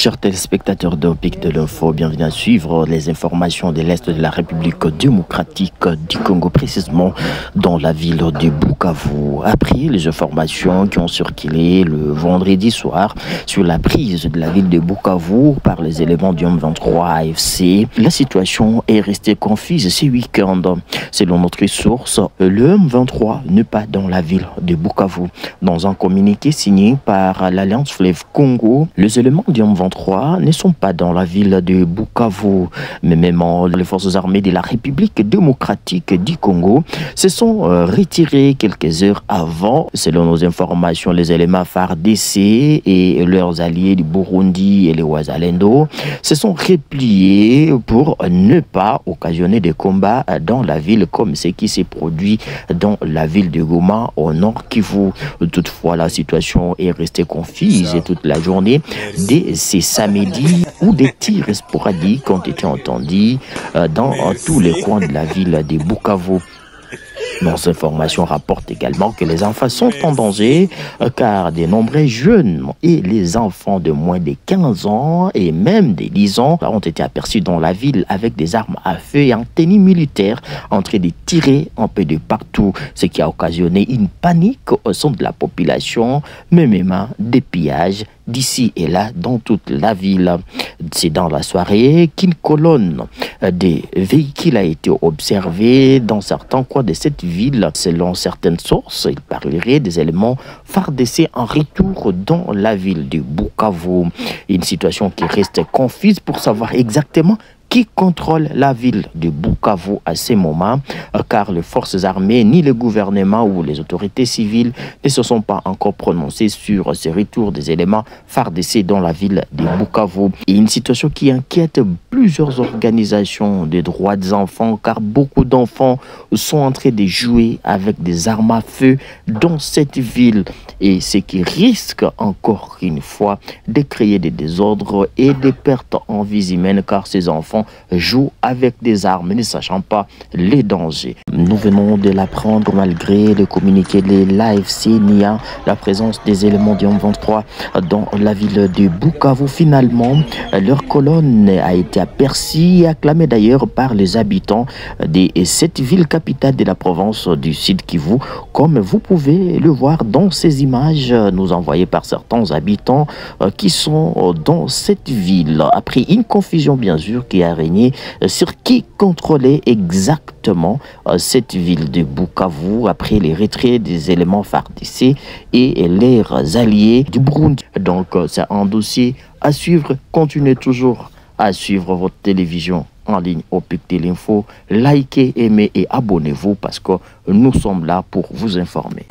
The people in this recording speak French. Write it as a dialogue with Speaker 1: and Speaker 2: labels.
Speaker 1: Chers téléspectateurs de Pic de l'Info, bienvenue à suivre les informations de l'Est de la République démocratique du Congo, précisément dans la ville de Bukavu. Après les informations qui ont circulé le vendredi soir sur la prise de la ville de Bukavu par les éléments du M23 AFC, la situation est restée confuse ce week-end. Selon notre source, le M23 n'est pas dans la ville de Bukavu. Dans un communiqué signé par l'Alliance Fleuve Congo, les éléments du M23 ne sont pas dans la ville de Bukavu, mais même les forces armées de la République démocratique du Congo se sont retirées quelques heures avant. Selon nos informations, les éléments FARDC et leurs alliés du Burundi et les Wazalendo se sont repliés pour ne pas occasionner des combats dans la ville comme ce qui s'est produit dans la ville de Goma au nord Kivu. Toutefois, la situation est restée confuse toute la journée dès ce samedi où des tirs sporadiques ont été entendus dans tous les coins de la ville de Bukavu. Nos informations rapportent également que les enfants sont en danger car de nombreux jeunes et les enfants de moins de 15 ans et même de 10 ans ont été aperçus dans la ville avec des armes à feu et en tenue militaire en train de tirer un peu de partout, ce qui a occasionné une panique au sein de la population, mais même des pillages d'ici et là dans toute la ville. C'est dans la soirée qu'une colonne des véhicules a été observée dans certains coins de cette ville. Selon certaines sources, il parlerait des éléments FARDC en retour dans la ville de Bukavu. Une situation qui reste confuse pour savoir exactement qui contrôle la ville de Bukavu à ces moments, car les forces armées, ni le gouvernement ou les autorités civiles ne se sont pas encore prononcés sur ce retour des éléments FARDC dans la ville de Bukavu. Et une situation qui inquiète plusieurs organisations des droits des enfants, car beaucoup d'enfants sont en train de jouer avec des armes à feu dans cette ville, et ce qui risque encore une fois de créer des désordres et des pertes en vie humaine, car ces enfants jouent avec des armes ne sachant pas les dangers. Nous venons de l'apprendre malgré le communiqué de l'AFC NIA, la présence des éléments du M23 dans la ville de Bukavu. Finalement, leur colonne a été aperçue et acclamée d'ailleurs par les habitants de cette ville capitale de la province du Sud Kivu, comme vous pouvez le voir dans ces images nous envoyées par certains habitants qui sont dans cette ville. Après une confusion bien sûr qui a régné sur qui contrôlait exactement cette ville de Bukavu après les retraits des éléments FARDC et leurs alliés du Burundi. Donc c'est un dossier à suivre. Continuez toujours à suivre votre télévision en ligne au Pic de l'Info. Likez, aimez et abonnez-vous parce que nous sommes là pour vous informer.